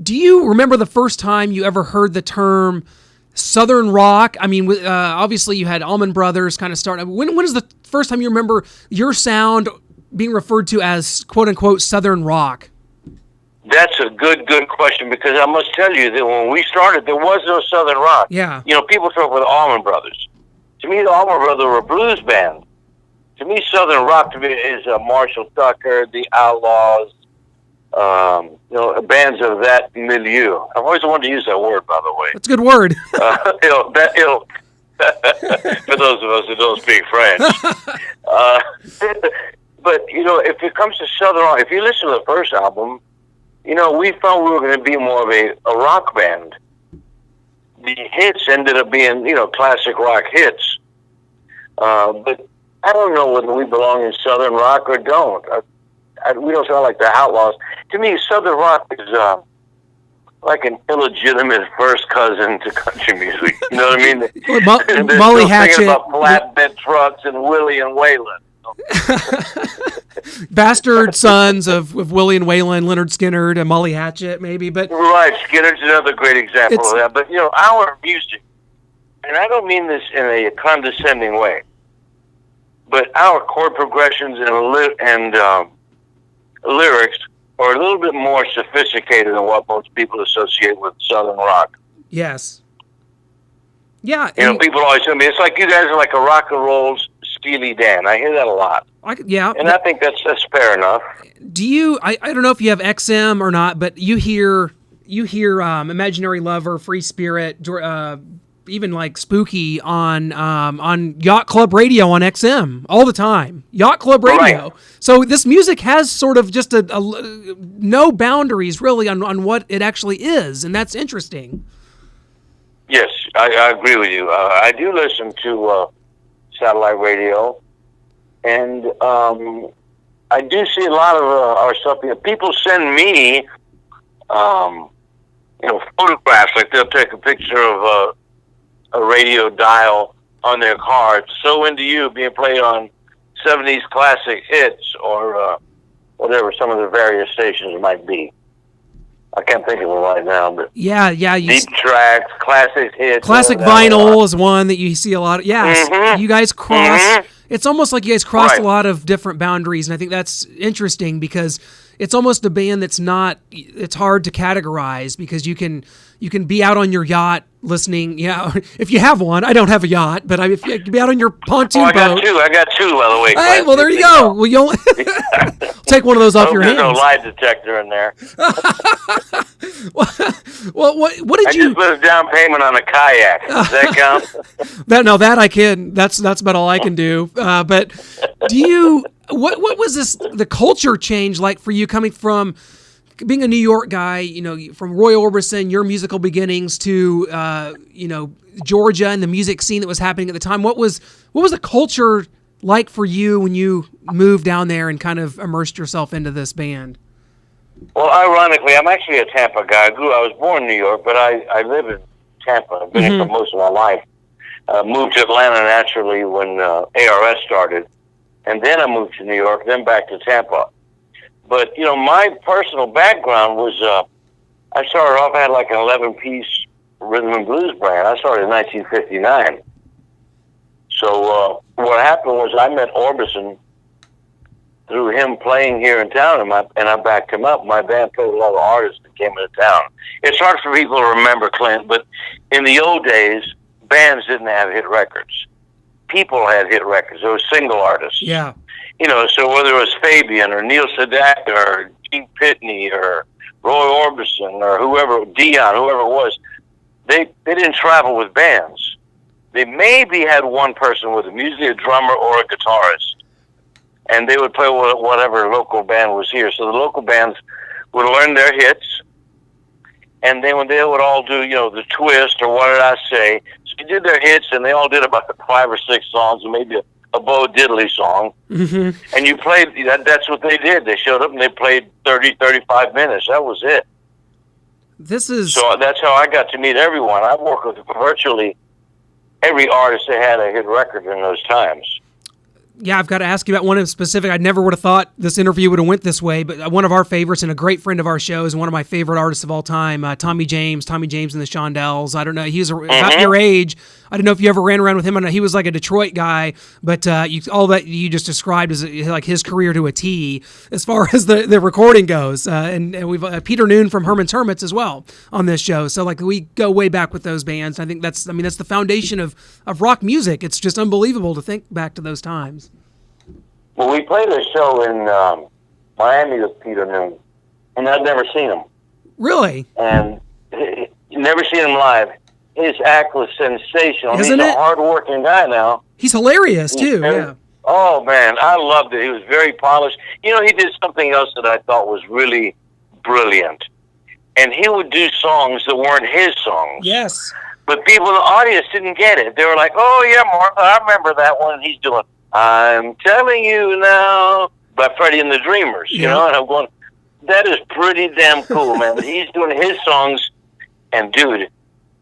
Do you remember the first time you ever heard the term Southern rock? I mean, obviously you had Allman Brothers kind of start. When is the first time you remember your sound being referred to as quote-unquote Southern rock? That's a good question, because I must tell you that when we started, there was no Southern rock. Yeah. You know, people talk about the Allman Brothers. To me, the Allman Brothers were a blues band. To me, Southern rock to me is Marshall Tucker, the Outlaws, you know, bands of that milieu. I've always wanted to use that word, by the way. That's a good word. For those of us who don't speak French. But, you know, if it comes to Southern rock, if you listen to the first album, you know, we thought we were going to be more of a rock band. The hits ended up being, you know, classic rock hits. But I don't know whether we belong in Southern rock or don't. We don't sound like the Outlaws. To me, Southern rock is like an illegitimate first cousin to country music. You know what I mean? Molly Hatchet. Thinking about flatbed trucks and Willie and Waylon. Bastard sons of Willie and Waylon, Leonard Skinner, and Molly Hatchet, maybe. But right, Skinner's another great example of that. But, you know, our music, and I don't mean this in a condescending way, but our chord progressions and lyrics are a little bit more sophisticated than what most people associate with Southern rock. Yes. Yeah. You know, people always tell me, it's like you guys are like a rock and roll Steely Dan. I hear that a lot. Yeah. And I think that's fair enough. Do you, I don't know if you have XM or not, but you hear Imaginary Lover, Free Spirit, even like Spooky on Yacht Club Radio on XM all the time. Yacht Club Radio. Right. So this music has sort of just no boundaries really on what it actually is, and that's interesting. Yes, I agree with you. I do listen to satellite radio, and I do see a lot of our stuff. People send me, you know, photographs. Like they'll take a picture of a radio dial on their car. So Into You being played on 70s classic hits or whatever some of the various stations might be. I can't think of them right now, but yeah. Deep tracks, classic hits. Classic vinyl is one that you see a lot of. Yes, you guys cross. It's almost like you guys crossed Right. a lot of different boundaries, and I think that's interesting because it's almost a band that's not. It's hard to categorize because you can be out on your yacht listening. Yeah, if you have one, I don't have a yacht, but if you can be out on your pontoon I got boat. two. I got two, by the way. Hey, Clint. well there you go. Well, you'll take one of those off your There's hands. no lie detector in there. Well, what I did you? just put a down payment on a kayak. Does that count? That I can. That's about all I can do. But do you? What was the culture change like for you coming from being a New York guy? You know, from Roy Orbison, your musical beginnings to Georgia and the music scene that was happening at the time. What was the culture like for you when you moved down there and kind of immersed yourself into this band? Well, ironically, I'm actually a Tampa guy. I was born in New York, but I live in Tampa. I've been here for most of my life. Moved to Atlanta naturally when ARS started, and then I moved to New York, then back to Tampa. But, my personal background was, I started off, I had like an 11-piece rhythm and blues band. I started in 1959. So what happened was I met Orbison through him playing here in town, and I backed him up. My band played a lot of artists that came into town. It's hard for people to remember, Clint, but in the old days, bands didn't have hit records. People had hit records. There were single artists. Yeah. So whether it was Fabian or Neil Sedaka or Gene Pitney or Roy Orbison or Dion, whoever it was, they didn't travel with bands. They maybe had one person with them, usually a drummer or a guitarist. And they would play whatever local band was here. So the local bands would learn their hits, and then when they would all do, the twist or what did I say, so they did their hits, and they all did about 5 or 6 songs, and maybe a Bo Diddley song. Mm-hmm. And you played, that's what they did. They showed up and they played 30, 35 minutes. That was it. So that's how I got to meet everyone. I worked with virtually every artist that had a hit record in those times. Yeah, I've got to ask you about one in specific. I never would have thought this interview would have went this way, but one of our favorites and a great friend of our show is one of my favorite artists of all time, Tommy James and the Shondells. I don't know. He was about your age. I don't know if you ever ran around with him. I know he was like a Detroit guy, but all that you just described is like his career to a T as far as the recording goes. And we've Peter Noon from Herman's Hermits as well on this show. So like we go way back with those bands. I think that's the foundation of rock music. It's just unbelievable to think back to those times. Well, we played a show in Miami with Peter Noon, and I'd never seen him. Really? And never seen him live. His act was sensational. Isn't He's it? a hard-working guy now. He's hilarious, too. Yeah. Oh, man, I loved it. He was very polished. He did something else that I thought was really brilliant. And he would do songs that weren't his songs. Yes. But people in the audience didn't get it. They were like, oh, yeah, Martha, I remember that one. He's doing I'm Telling You Now by Freddie and the Dreamers, and I'm going, that is pretty damn cool, man. But he's doing his songs, and dude,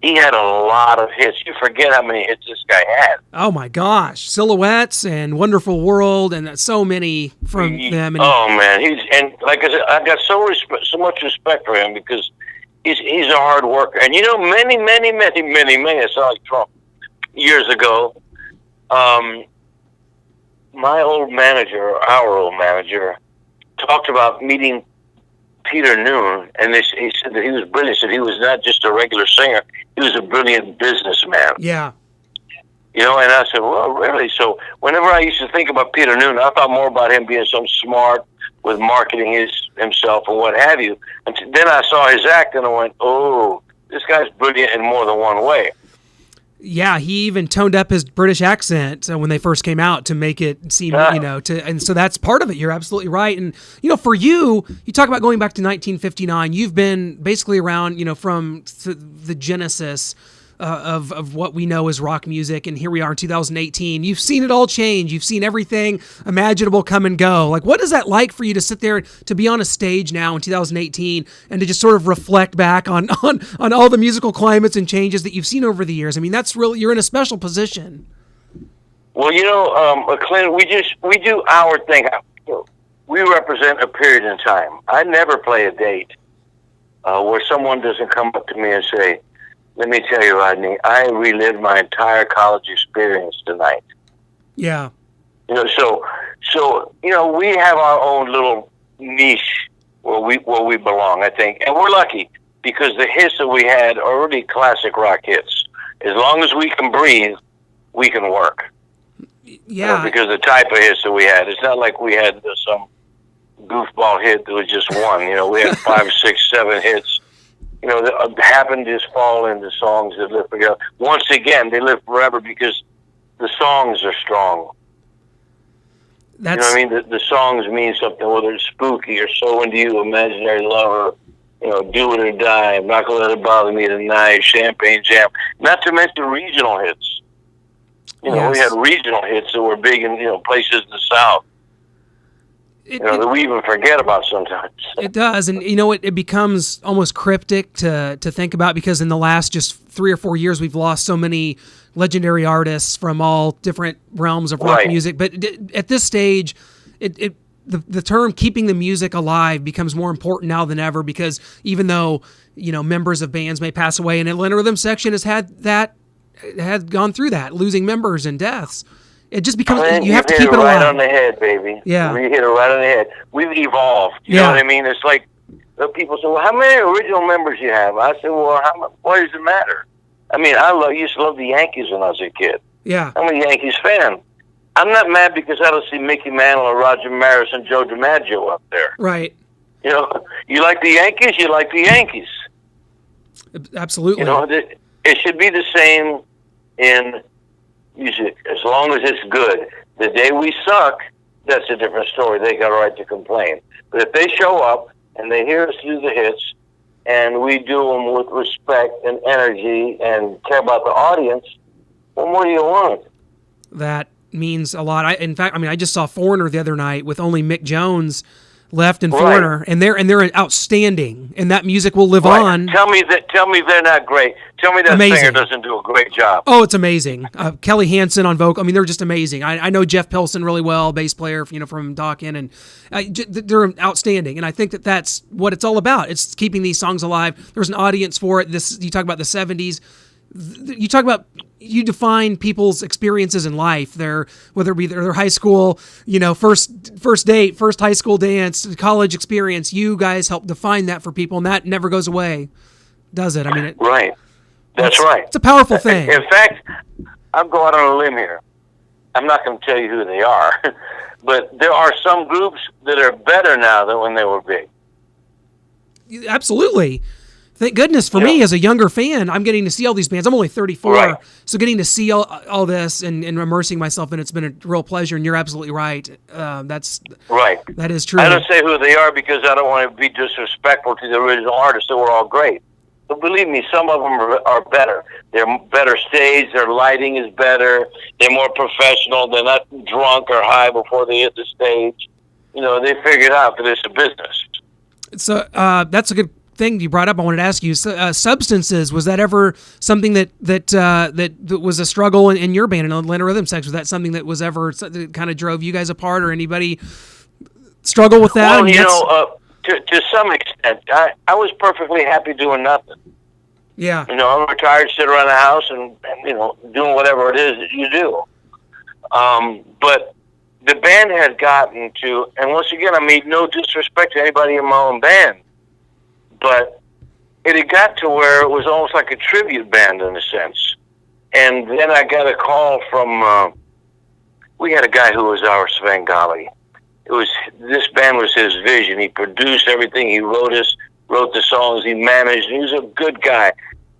he had a lot of hits. You forget how many hits this guy had. Oh my gosh, Silhouettes and Wonderful World, and so many from them. And man, and like I said, I got so much respect for him because he's a hard worker. And many, I sound like Trump, years ago, our old manager, talked about meeting Peter Noon, and he said that he was brilliant. He said he was not just a regular singer; he was a brilliant businessman. Yeah. And I said, well, really? So whenever I used to think about Peter Noon, I thought more about him being so smart with marketing himself and what have you. And then I saw his act, and I went, oh, this guy's brilliant in more than one way. Yeah, he even toned up his British accent when they first came out to make it seem, and so that's part of it. You're absolutely right. And, for you talk about going back to 1959. You've been basically around, from the genesis of what we know as rock music, and here we are in 2018. You've seen it all change. You've seen everything imaginable come and go. Like, what is that like for you to sit there to be on a stage now in 2018 and to just sort of reflect back on all the musical climates and changes that you've seen over the years? I mean, that's really, you're in a special position. Well, Clint, we do our thing. We represent a period in time. I never play a date where someone doesn't come up to me and say, let me tell you, Rodney, I relived my entire college experience tonight. Yeah. You know, so you know, we have our own little niche where we belong, I think, and we're lucky because the hits that we had are really classic rock hits. As long as we can breathe, we can work. Yeah. You know, because the type of hits that we had, it's not like we had some goofball hit that was just one. You know, we had 5, 6, 7 hits. You know, that happened to just fall into songs that live forever. Once again, they live forever because the songs are strong. You know what I mean? The songs mean something, whether it's spooky or So Into You, Imaginary Lover, you know, Do It or Die, I'm Not Gonna Let It Bother Me Tonight, Champagne Jam, not to mention regional hits. You know, we had regional hits that were big in, you know, places in the South. That we even forget about sometimes. It does, and you know, it becomes almost cryptic to think about because in the last just 3 or 4 years, we've lost so many legendary artists from all different realms of rock music. But at this stage, the term "keeping the music alive" becomes more important now than ever because even though, you know, members of bands may pass away, and Atlanta Rhythm Section had gone through that, losing members and deaths. It just becomes you have to keep it alive. Right on the head, baby. Yeah, you hit it right on the head. We've evolved. You know what I mean? It's like people say, "Well, how many original members you have?" I said, "Well, what does it matter?" I mean, used to love the Yankees when I was a kid. Yeah, I'm a Yankees fan. I'm not mad because I don't see Mickey Mantle or Roger Maris and Joe DiMaggio up there. Right. You know, you like the Yankees, you like the Yankees. Absolutely. You know, it should be the same in music, as long as it's good. The day we suck, that's a different story. They got a right to complain. But if they show up and they hear us do the hits, and we do them with respect and energy and care about the audience, what more do you want? That means a lot. In fact, I just saw Foreigner the other night with only Mick Jones left in Foreigner, and they're outstanding, and that music will live on. Tell me they're not great. Tell me that singer doesn't do a great job. Oh, it's amazing. Kelly Hansen on vocal. They're just amazing. I know Jeff Pilson really well, bass player, from Dawkins, and they're outstanding. And I think that's what it's all about. It's keeping these songs alive. There's an audience for it. You talk about the 70s. You define people's experiences in life, whether it be their high school, first date, first high school dance, college experience. You guys help define that for people, and that never goes away, does it? Right. That's right. It's a powerful thing. In fact, I'll go out on a limb here. I'm not going to tell you who they are, but there are some groups that are better now than when they were big. Absolutely. Thank goodness for me as a younger fan, I'm getting to see all these bands. I'm only 34, so getting to see all this and immersing myself in it's been a real pleasure. And you're absolutely right. That's right. That is true. I don't say who they are because I don't want to be disrespectful to the original artists that were all great. But believe me, some of them are better. They're better staged. Their lighting is better. They're more professional. They're not drunk or high before they hit the stage. They figured out that it's a business. So that's a good thing you brought up. I wanted to ask you, substances, was that ever something that was a struggle in your band, in Atlanta Rhythm Section? Was that something that was ever that kind of drove you guys apart, or anybody struggle with that? Well, to some extent, I was perfectly happy doing nothing. Yeah. I'm retired, sit around the house and doing whatever it is that you do. But the band had gotten to, and once again, I mean no disrespect to anybody in my own band, but it had got to where it was almost like a tribute band in a sense. And then I got a call from, we had a guy who was our Svengali. This band was his vision. He produced everything. He wrote the songs. He managed. He was a good guy.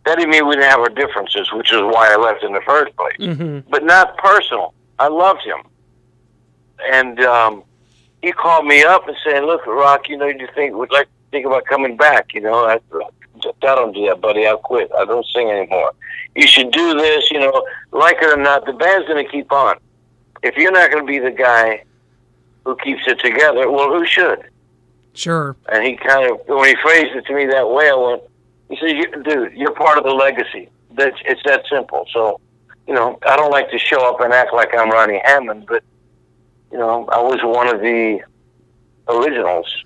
That didn't mean we didn't have our differences, which is why I left in the first place. Mm-hmm. But not personal. I loved him. And he called me up and said, "Look, Rock, you would like to think about coming back. I don't do that, buddy. I'll quit. I don't sing anymore. You should do this, like it or not, the band's going to keep on. If you're not going to be the guy who keeps it together, well, who should?" Sure. And he when he phrased it to me that way, he said, "Dude, you're part of the legacy. It's that simple." So, I don't like to show up and act like I'm Ronnie Hammond, but, I was one of the originals.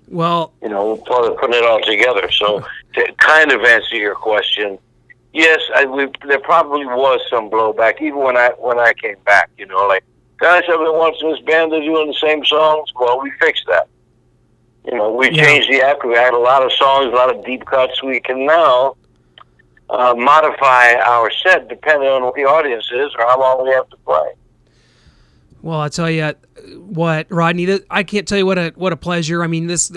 Well, part of putting it all together. So, to kind of answer your question, yes, there probably was some blowback, even when I came back, guys, I've been watching this band, they're doing the same songs. Well, we fixed that. You know, we changed the act. We had a lot of songs, a lot of deep cuts. We can now modify our set depending on what the audience is or how long we have to play. Well, I tell you what, Rodney, I can't tell you what a pleasure. I mean, this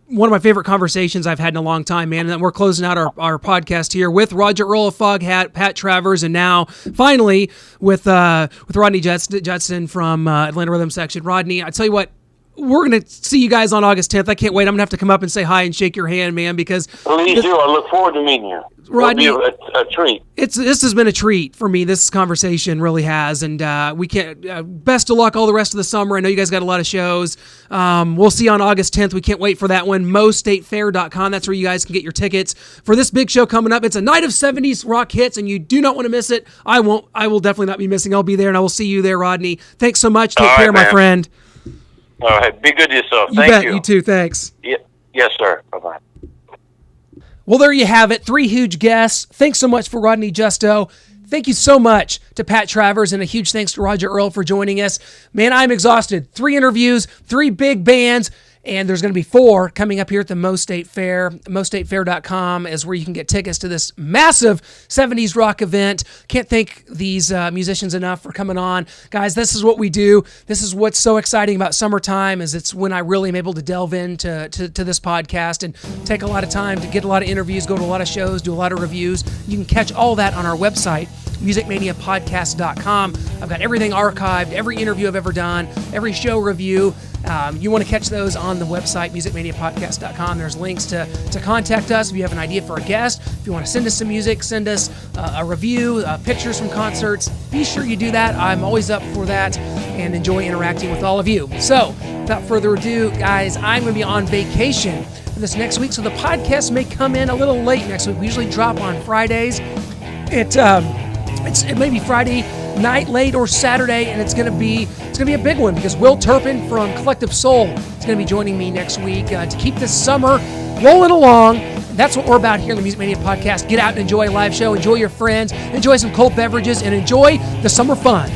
one of my favorite conversations I've had in a long time, man. And then we're closing out our podcast here with Roger Earl of Foghat, Pat Travers, and now finally with Rodney Judson from Atlanta Rhythm Section. Rodney, I tell you what, we're going to see you guys on August 10th. I can't wait. I'm going to have to come up and say hi and shake your hand, man, because... Please do. I look forward to meeting you. Rodney, it'll be a treat. This has been a treat for me. This conversation really has, and we can't. Best of luck all the rest of the summer. I know you guys got a lot of shows. We'll see you on August 10th. We can't wait for that one. MoStateFair.com. That's where you guys can get your tickets for this big show coming up. It's a night of 70s rock hits, and you do not want to miss it. I won't. I will definitely not be missing. I'll be there, and I will see you there, Rodney. Thanks so much. Take care, my friend. All right. Be good to yourself. You bet. You too. Thanks. Yes, sir. Bye-bye. Well, there you have it. 3 huge guests. Thanks so much for Rodney Justo. Thank you so much to Pat Travers, and a huge thanks to Roger Earl for joining us. Man, I'm exhausted. 3 interviews, 3 big bands, and there's going to be 4 coming up here at the Mo State Fair. MoStateFair.com is where you can get tickets to this massive 70s rock event. Can't thank these musicians enough for coming on. Guys, this is what we do. This is what's so exciting about summertime, is it's when I really am able to delve into to this podcast and take a lot of time to get a lot of interviews, go to a lot of shows, do a lot of reviews. You can catch all that on our website, musicmaniapodcast.com. I've got everything archived, every interview I've ever done, every show review. You want to catch those on the website, musicmaniapodcast.com. There's links to contact us if you have an idea for a guest. If you want to send us some music, send us a review, pictures from concerts. Be sure you do that. I'm always up for that and enjoy interacting with all of you. So, without further ado, guys, I'm going to be on vacation for this next week, so the podcast may come in a little late next week. We usually drop on Fridays. It may be Friday night late or Saturday, and it's gonna be a big one because Will Turpin from Collective Soul is gonna be joining me next week to keep this summer rolling along. That's what we're about here on the Music Mania Podcast. Get out and enjoy a live show, enjoy your friends, enjoy some cold beverages, and enjoy the summer fun.